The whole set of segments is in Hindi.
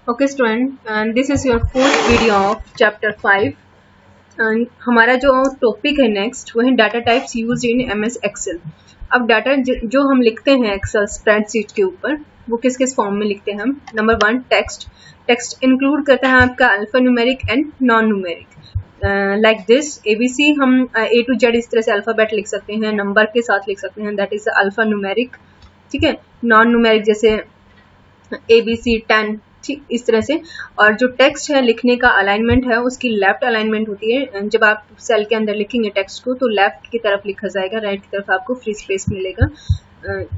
Okay student, and this is your fourth video of chapter 5 and हमारा जो टॉपिक है नेक्स्ट वो है data types used in MS excel. अब डाटा जो हम लिखते हैं एक्सेल स्प्रेडशीट के ऊपर वो किस किस फॉर्म में लिखते हैं हम। नंबर 1 टेक्स्ट इंक्लूड करता है आपका alpha numeric and non numeric like this ABC हम A to Z इस तरह से अल्फ़ाबेट लिख सकते हैं, नंबर के साथ लिख सकते हैं, दैट इज अल्फा न्यूमेरिक। ठीक है, नॉन न्यूमेरिक जैसे ABC 10 ठीक इस तरह से। और जो टेक्स्ट है लिखने का अलाइनमेंट है उसकी लेफ्ट अलाइनमेंट होती है। जब आप सेल के अंदर लिखेंगे टेक्स्ट को तो लेफ्ट की तरफ लिखा जाएगा, राइट की तरफ आपको फ्री स्पेस मिलेगा,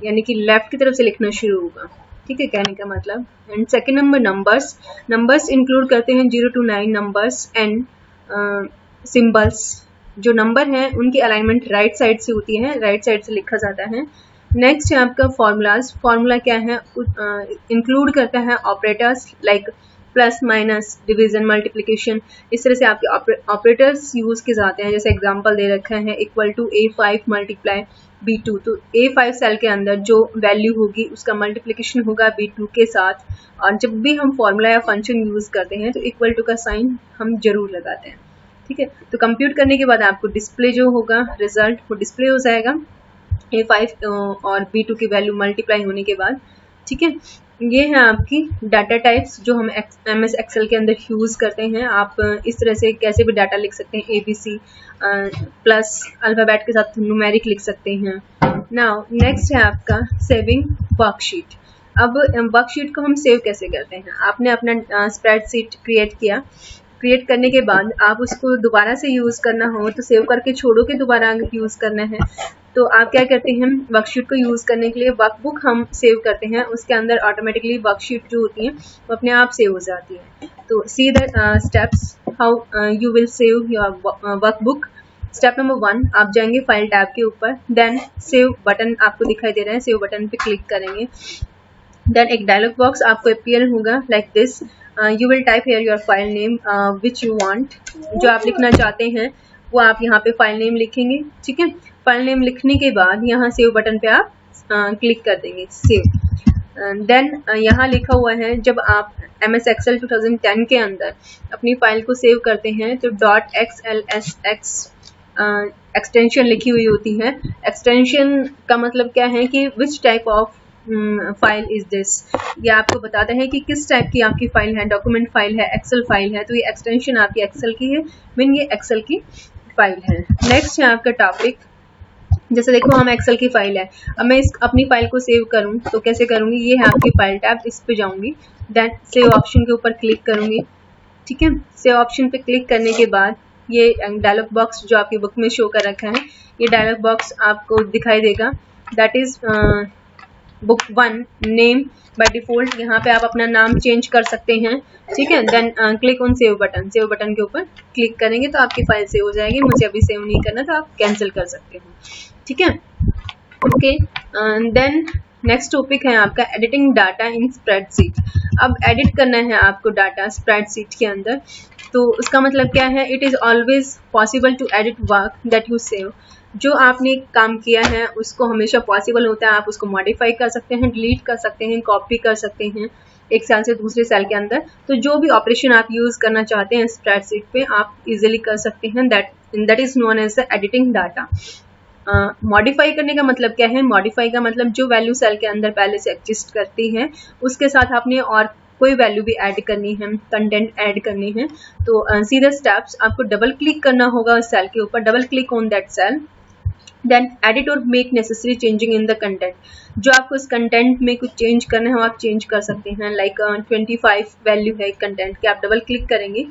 यानी कि लेफ्ट की तरफ से लिखना शुरू होगा। ठीक है, कहने का मतलब। And second number numbers include करते हैं 0 to 9 नंबर्स एंड सिम्बल्स। जो नंबर हैं उनकी अलाइनमेंट राइट साइड से होती है, राइट साइड से लिखा जाता है। नेक्स्ट है आपका फार्मूला क्या है, इंक्लूड करता है operators like plus minus division multiplication. इस तरह से आपके ऑपरेटर्स यूज किए जाते हैं। जैसे एग्जांपल दे रखा है equal to A5 multiply B2, तो A5 सेल के अंदर जो वैल्यू होगी उसका मल्टीप्लिकेशन होगा B2 के साथ। और जब भी हम फार्मूला या फंक्शन यूज करते हैं तो इक्वल टू का साइन हम जरूर लगाते हैं। ठीक है, तो कंप्यूट करने के बाद आपको डिस्प्ले जो होगा रिजल्ट वो डिस्प्ले हो जाएगा A5 और B2 की वैल्यू मल्टीप्लाई होने के बाद। ठीक है, ये है आपकी डाटा टाइप्स जो हम MS एक्सेल के अंदर यूज करते हैं। आप इस तरह से कैसे भी डाटा लिख सकते हैं, ABC प्लस अल्फाबेट के साथ न्यूमेरिक लिख सकते हैं। नाउ नेक्स्ट है आपका सेविंग वर्कशीट। अब वर्कशीट को हम सेव कैसे करते हैं। आपने अपना स्प्रेडशीट क्रिएट करने के बाद आप उसको दोबारा से यूज़ करना हो तो सेव करके छोड़ो के दोबारा यूज़ करना है तो आप क्या करते हैं, वर्कशीट को यूज़ करने के लिए वर्कबुक हम सेव करते हैं, उसके अंदर ऑटोमेटिकली वर्कशीट जो होती है वो अपने आप सेव हो जाती है। तो see the steps how you will save your workbook. Step number 1, आप जाएंगे फाइल टैब के ऊपर, देन सेव बटन आपको दिखाई दे रहा है, सेव बटन पे क्लिक करेंगे। देन एक डायलॉग बॉक्स आपको अपीयर होगा like this. You will type hair your file name which you want, जो आप लिखना चाहते हैं वो आप यहाँ पे फाइल नेम लिखेंगे। ठीक है, फाइल नेम लिखने के बाद यहाँ सेव बटन पे आप क्लिक कर देंगे, सेव। देन यहाँ लिखा हुआ है जब आप MS एक्सेल 2010 के अंदर अपनी फाइल को सेव करते हैं तो .xlsx एक्सटेंशन लिखी हुई होती है। एक्सटेंशन का मतलब क्या है कि which type of file is this, ये आपको बताता है कि किस टाइप की आपकी फाइल है, डॉक्यूमेंट फाइल है, एक्सेल फाइल है, तो ये एक्सटेंशन आपकी एक्सेल की है, मीन ये एक्सेल की फाइल है। नेक्स्ट है आपका टॉपिक। जैसे देखो हम एक्सेल की फाइल है, अब मैं अपनी फाइल को सेव करूं तो कैसे करूंगी, ये है आपकी फाइल टैब, इस पे जाऊंगी, देन सेव ऑप्शन के ऊपर क्लिक करूंगी। ठीक है, सेव ऑप्शन पे क्लिक करने के बाद ये डायलॉग बॉक्स जो आपकी बुक में शो कर रखा है, ये डायलॉग बॉक्स आपको दिखाई देगा, that is book 1 name by default. यहाँ पे आप अपना नाम चेंज कर सकते हैं। ठीक है, then click on save button के ऊपर क्लिक करेंगे तो आपकी फाइल सेव हो जाएगी। मुझे अभी सेव नहीं करना तो आप कैंसिल कर सकते हैं। ठीक है, ओके। देन नेक्स्ट टॉपिक है आपका एडिटिंग डाटा इन स्प्रेडशीट। अब एडिट करना है आपको डाटा स्प्रेडशीट के अंदर, तो उसका मतलब क्या है, it is always possible to edit work that you save. जो आपने काम किया है उसको हमेशा पॉसिबल होता है, आप उसको मॉडिफाई कर सकते हैं, डिलीट कर सकते हैं, कॉपी कर सकते हैं एक सेल से दूसरे सेल के अंदर। तो जो भी ऑपरेशन आप यूज़ करना चाहते हैं स्प्रेडशीट पे आप इजीली कर सकते हैं, that is known as the editing data. Modify करने का मतलब क्या है, मॉडिफाई का मतलब जो वैल्यू सेल के अंदर पहले से एग्जिस्ट करती है उसके साथ आपने और कोई वैल्यू भी ऐड करनी है, कंटेंट ऐड करनी है। तो सीधा स्टेप्स आपको डबल क्लिक करना होगा सेल के ऊपर, double click on that cell, then edit और make necessary changing in the content. जो आपको इस कंटेंट में कुछ चेंज करना है वो आप चेंज कर सकते हैं। लाइक 25 वैल्यू है कंटेंट के, आप डबल क्लिक करेंगे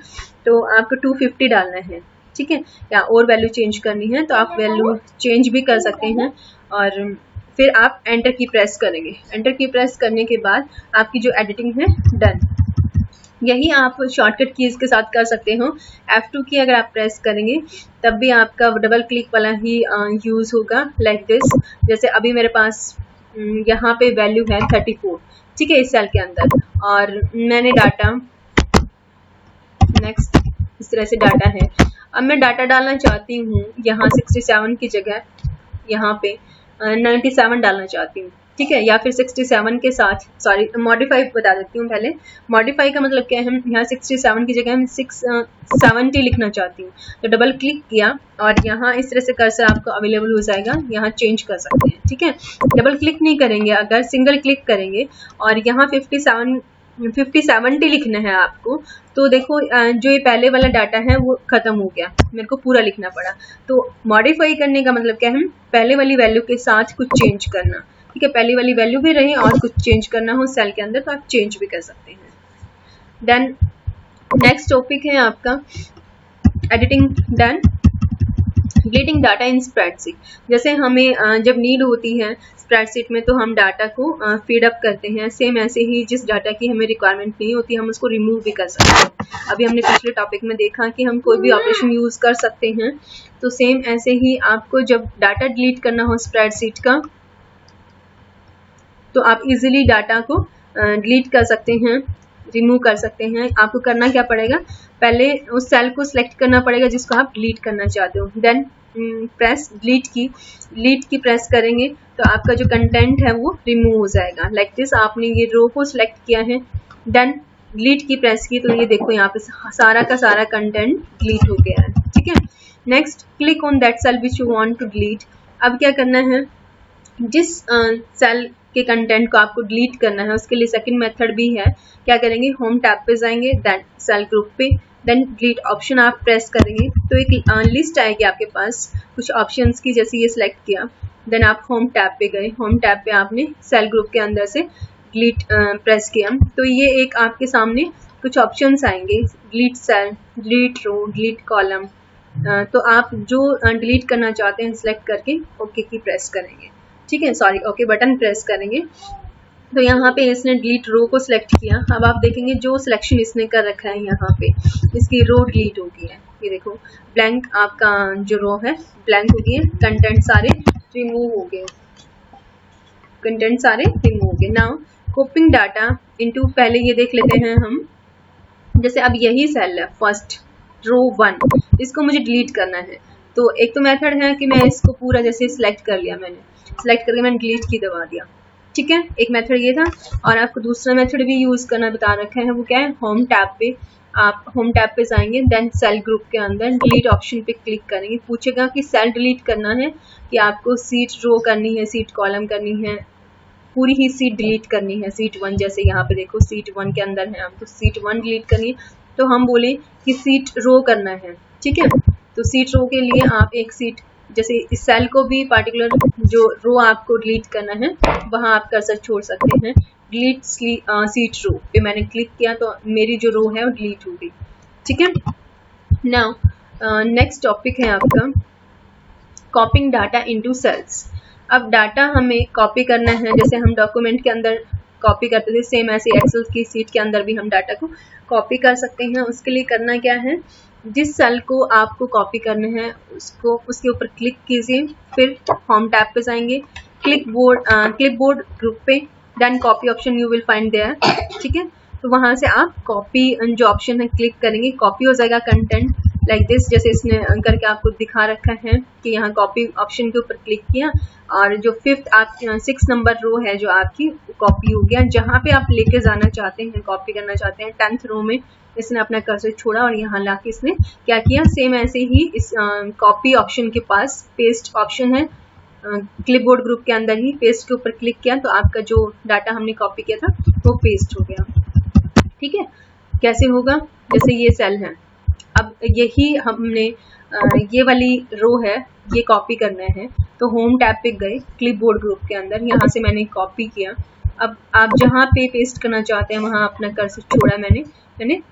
तो आपको 250 डालना है। ठीक है, या और वैल्यू चेंज करनी है तो आप वैल्यू चेंज भी कर सकते हैं। और फिर आप एंटर की प्रेस करेंगे, एंटर की प्रेस करने के बाद आपकी जो एडिटिंग है डन। यही आप शॉर्टकट कीज़ के साथ कर सकते हो। F2 की अगर आप प्रेस करेंगे तब भी आपका डबल क्लिक वाला ही यूज़ होगा लाइक दिस। जैसे अभी मेरे पास यहाँ पे वैल्यू है 34, ठीक है, इस सेल के अंदर, और मैंने डाटा नेक्स्ट इस तरह से डाटा है। अब मैं डाटा डालना चाहती हूँ यहाँ 67 की जगह यहाँ पे 97 डालना चाहती हूँ। ठीक है, या फिर 67 के साथ, सॉरी मॉडिफाई बता देती हूँ पहले। मॉडिफाई का मतलब क्या है, यहाँ 67 की जगह हम 670 लिखना चाहती हूँ, तो डबल क्लिक किया और यहाँ इस तरह से कर्सर आपको अवेलेबल हो जाएगा, यहाँ चेंज कर सकते हैं। ठीक है, डबल क्लिक नहीं करेंगे, अगर सिंगल क्लिक करेंगे और यहाँ 5070 लिखना है आपको, तो देखो जो ये पहले वाला डाटा है वो खत्म हो गया, मेरे को पूरा लिखना पड़ा। तो मॉडिफाई करने का मतलब क्या है, पहले वाली वैल्यू के साथ कुछ चेंज करना। ठीक है, पहली वाली वैल्यू भी रहे और कुछ चेंज करना हो सेल के अंदर तो आप चेंज भी कर सकते हैं। देन नेक्स्ट टॉपिक है आपका editing done deleting data in spreadsheet. जैसे हमें जब नीड होती है स्प्रेडशीट में तो हम डाटा को फीड अप करते हैं, सेम ऐसे ही जिस डाटा की हमें रिक्वायरमेंट नहीं होती हम उसको रिमूव भी कर सकते हैं। अभी हमने पिछले टॉपिक में देखा कि हम कोई भी ऑपरेशन यूज कर सकते हैं, तो सेम ऐसे ही आपको जब डाटा डिलीट करना हो स्प्रेडशीट का तो आप इजीली डाटा को डिलीट कर सकते हैं, रिमूव कर सकते हैं। आपको करना क्या पड़ेगा, पहले उस सेल को सिलेक्ट करना पड़ेगा जिसको आप डिलीट करना चाहते हो, देन प्रेस डिलीट की प्रेस करेंगे तो आपका जो कंटेंट है वो रिमूव हो जाएगा। लाइक दिस, आपने ये रो को सिलेक्ट किया है, देन डिलीट की प्रेस की, तो ये देखो यहाँ पे सारा का सारा कंटेंट डिलीट हो गया है। ठीक है, next click on that cell which you want to delete. अब क्या करना है, जिस सेल के कंटेंट को आपको डिलीट करना है उसके लिए सेकंड मेथड भी है। क्या करेंगे, होम टैब पे जाएंगे, देन सेल ग्रुप पे, देन डिलीट ऑप्शन आप प्रेस करेंगे तो एक लिस्ट आएगी आपके पास कुछ ऑप्शंस की, जैसे ये सिलेक्ट किया, देन आप होम टैब पे गए, होम टैब पे आपने सेल ग्रुप के अंदर से डिलीट प्रेस किया तो ये एक आपके सामने कुछ ऑप्शंस आएंगे, डिलीट सेल, डिलीट रो, डिलीट कॉलम। तो आप जो डिलीट करना चाहते हैं सिलेक्ट करके ओके की प्रेस करेंगे। ठीक है, सॉरी ओके बटन प्रेस करेंगे तो यहाँ पे इसने डिलीट रो को सिलेक्ट किया। अब आप देखेंगे जो सिलेक्शन इसने कर रखा है यहाँ पे इसकी रो डिलीट हो गई है। ये देखो ब्लैंक आपका जो रो है ब्लैंक हो गई है, कंटेंट सारे रिमूव हो गए, कंटेंट सारे रिमूव हो गए। नाउ कॉपिंग डाटा इनटू, पहले ये देख लेते हैं हम, जैसे अब यही सेल है फर्स्ट रो 1, इसको मुझे डिलीट करना है। तो एक तो मेथड है कि मैं इसको पूरा जैसे सिलेक्ट कर लिया, मैंने सिलेक्ट करके मैंने डिलीट की दबा दिया। ठीक है, एक मेथड ये था। और आपको दूसरा मेथड भी यूज करना बता रखा है, वो क्या है, होम टैब पे, आप होम टैब पे जाएंगे, देन सेल ग्रुप के अंदर डिलीट ऑप्शन पे क्लिक करेंगे। पूछेगा कि सेल डिलीट करना है कि आपको सीट रो करनी है, सीट कॉलम करनी है, पूरी ही सीट डिलीट करनी है, सीट 1, जैसे यहाँ पे देखो सीट 1 के अंदर है हम, तो सीट 1 डिलीट करनी है। तो हम बोले कि सीट रो करना है। ठीक है, तो सीट रो के लिए आप एक सीट, जैसे इस सेल को भी पर्टिकुलर जो रो आपको डिलीट करना है वहां आप कर्सर छोड़ सकते हैं। डिलीट सीट रो पे मैंने क्लिक किया तो मेरी जो रो है वो डिलीट हो गई। ठीक है, नाउ नेक्स्ट टॉपिक है आपका कॉपिंग डाटा इनटू सेल्स। अब डाटा हमें कॉपी करना है, जैसे हम डॉक्यूमेंट के अंदर कॉपी करते थे, सेम ऐसे एक्सेल की सीट के अंदर भी हम डाटा को कॉपी कर सकते हैं। उसके लिए करना क्या है, जिस सेल को आपको कॉपी करना है उसको उसके ऊपर क्लिक कीजिए, फिर होम टैब पे जाएंगे, क्लिपबोर्ड ग्रुप पे, then copy option you will find there. ठीक है, तो वहां से आप कॉपी जो ऑप्शन है क्लिक करेंगे, कॉपी हो जाएगा कंटेंट लाइक दिस, जैसे इसने करके आपको दिखा रखा है कि यहाँ कॉपी ऑप्शन के ऊपर क्लिक किया और जो 6 नंबर रो है जो आपकी कॉपी हो गया। जहाँ पे आप लेके जाना चाहते हैं, कॉपी करना चाहते हैं, 10th रो में इसने अपना कर्सर छोड़ा और यहाँ लाके इसने क्या किया, सेम ऐसे ही इस कॉपी ऑप्शन के पास पेस्ट ऑप्शन है, क्लिपबोर्ड ग्रुप के अंदर ही पेस्ट के ऊपर क्लिक किया तो आपका जो डाटा हमने कॉपी किया था वो पेस्ट हो गया। ठीक है, कैसे होगा, जैसे ये सेल है, अब यही हमने ये वाली रो है ये कॉपी करना है, तो होम टैब पे गए, क्लिपबोर्ड ग्रुप के अंदर यहाँ से मैंने कॉपी किया। अब आप जहाँ पे पेस्ट करना चाहते हैं वहाँ अपना कर्सर छोड़ा, मैंने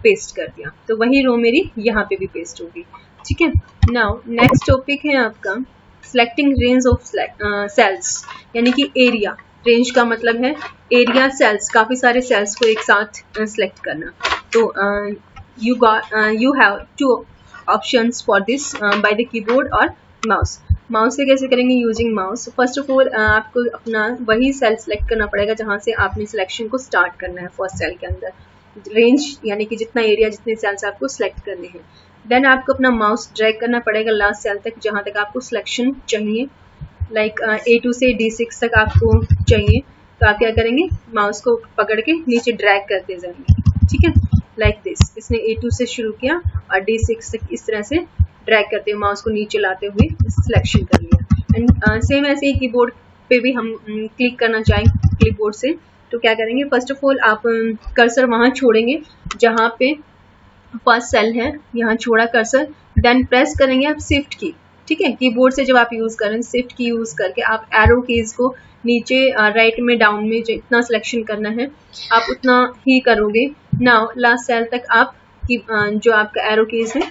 पेस्ट कर दिया, तो वही रो मेरी यहाँ पे भी पेस्ट होगी। ठीक है, नाउ नेक्स्ट टॉपिक है आपका सिलेक्टिंग रेंज ऑफ सेल्स, यानी कि एरिया। रेंज का मतलब है एरिया सेल्स, काफी सारे सेल्स को एक साथ सिलेक्ट करना। तो you have two options for this by the keyboard और माउस। माउस से कैसे करेंगे, using mouse. First of all आपको अपना वही सेल सेलेक्ट करना पड़ेगा जहाँ से आपने सिलेक्शन को स्टार्ट करना है, फर्स्ट सेल के अंदर रेंज यानी कि जितना एरिया, जितने सेल्स आपको सिलेक्ट करने हैं। देन आपको अपना माउस ड्रैग करना पड़ेगा लास्ट सेल तक जहाँ तक आपको सिलेक्शन चाहिए, लाइक A2 से D6 तक आपको चाहिए। तो आप क्या करेंगे, माउस को पकड़ के नीचे ड्रैग करते जाएंगे, ठीक है, लाइक दिस। इसने A2 से शुरू किया और D6 तक इस तरह से ड्रैग करते हुए माउस को नीचे लाते हुए सिलेक्शन कर लिया। एंड सेम ऐसे ही कीबोर्ड पे भी हम क्लिक करना चाहें क्लिपबोर्ड से, तो क्या करेंगे, फर्स्ट ऑफ ऑल आप कर्सर वहां छोड़ेंगे जहां पे फर्स्ट सेल है, यहाँ छोड़ा कर्सर, देन प्रेस करेंगे आप शिफ्ट की, ठीक है। कीबोर्ड से जब आप यूज करें शिफ्ट की यूज करके आप एरो कीज को नीचे राइट में डाउन में जितना सिलेक्शन करना है आप उतना ही करोगे। नाउ लास्ट सेल तक आप जो आपका एरो कीज है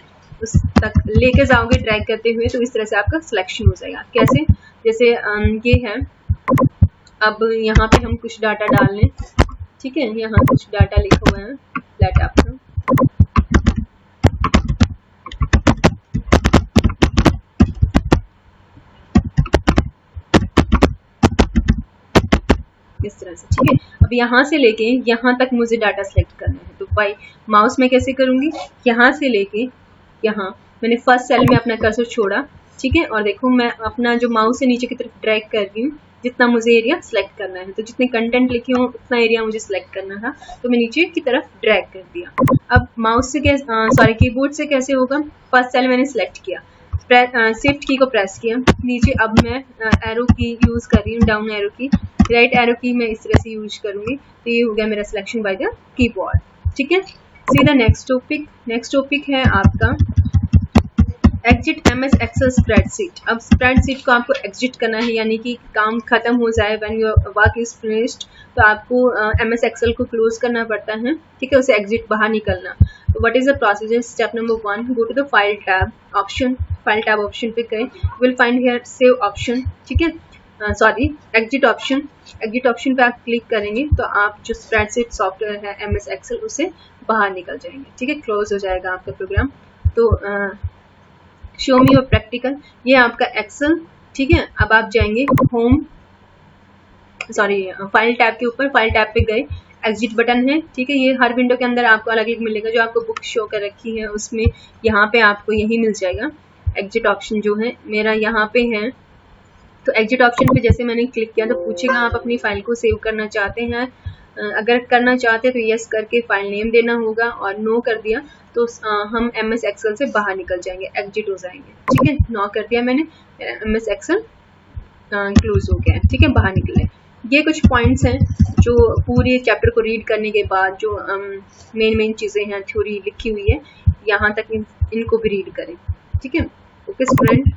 उस तक लेके जाओगे ड्रैग करते हुए, तो इस तरह से आपका सिलेक्शन हो जाएगा। कैसे, जैसे ये है, अब यहाँ पे हम कुछ डाटा डाल लें, ठीक है, यहाँ कुछ डाटा लिखा हुआ है, लेट आप इस तरह से, ठीक है। अब यहाँ से लेके यहाँ तक मुझे डाटा सेलेक्ट करना है, तो भाई माउस में कैसे करूंगी, यहाँ से लेके यहाँ मैंने फर्स्ट सेल में अपना कर्सर छोड़ा, ठीक है, और देखो मैं अपना जो माउस से नीचे की तरफ ड्रैग कर रही हूँ, जितना मुझे एरिया सेलेक्ट करना है, तो जितने कंटेंट लिखे हो उतना एरिया मुझे सेलेक्ट करना था, तो मैं नीचे की तरफ ड्रैग कर दिया। अब माउस से कैसे कीबोर्ड से कैसे होगा, फर्स्ट सेल मैंने सेलेक्ट किया, शिफ्ट की को प्रेस किया, नीचे अब मैं एरो की यूज कर रही हूँ, डाउन एरो की, राइट एरो की मैं इस तरह से यूज करूंगी, तो ये हो गया मेरा सिलेक्शन बाय द कीबोर्ड, ठीक है। See the next topic, next topic है आपका एग्जिट MS एक्सेल स्प्रेडशीट। अब स्प्रेडशीट को आपको एग्जिट करना है, यानी कि काम खत्म हो जाए, when your work is finished, तो आपको MS एक्सेल को क्लोज करना पड़ता है, ठीक है, उसे एग्जिट बाहर निकलना। तो what is the procedure, step number 1, go to the file tab option, file tab option पे गए, will find here save option, ठीक है, sorry exit option, exit option पे आप क्लिक करेंगे तो आप जो स्प्रेडशीट सॉफ्टवेयर है MS एक्सेल उसे बाहर निकल जाएंगे, ठीक है, क्लोज हो जाएगा आपका प्रोग्राम। तो शो मी योर प्रैक्टिकल, ये आपका एक्सेल, ठीक है। अब आप जाएंगे होम, सॉरी फाइल टैब के ऊपर, फाइल टैब पे गए, एग्जिट बटन है, ठीक है, ये हर विंडो के अंदर आपको अलग अलग मिलेगा, जो आपको बुक शो कर रखी है उसमें यहाँ पे आपको यही मिल जाएगा। एग्जिट ऑप्शन जो है मेरा यहाँ पे है, तो एग्जिट ऑप्शन पे जैसे मैंने क्लिक किया तो पूछेगा आप अपनी फाइल को सेव करना चाहते हैं, अगर करना चाहते हैं तो यस करके फाइल नेम देना होगा, और नो कर दिया तो हम MS एक्सेल से बाहर निकल जाएंगे, एग्जिट हो जाएंगे, ठीक है। नो कर दिया मैंने, MS एक्सेल क्लोज हो गया, ठीक है, बाहर निकले। ये कुछ पॉइंट्स हैं जो पूरे चैप्टर को रीड करने के बाद जो मेन चीज़ें हैं, थ्योरी लिखी हुई है, यहाँ तक इनको भी रीड करें, ठीक है। Okay student.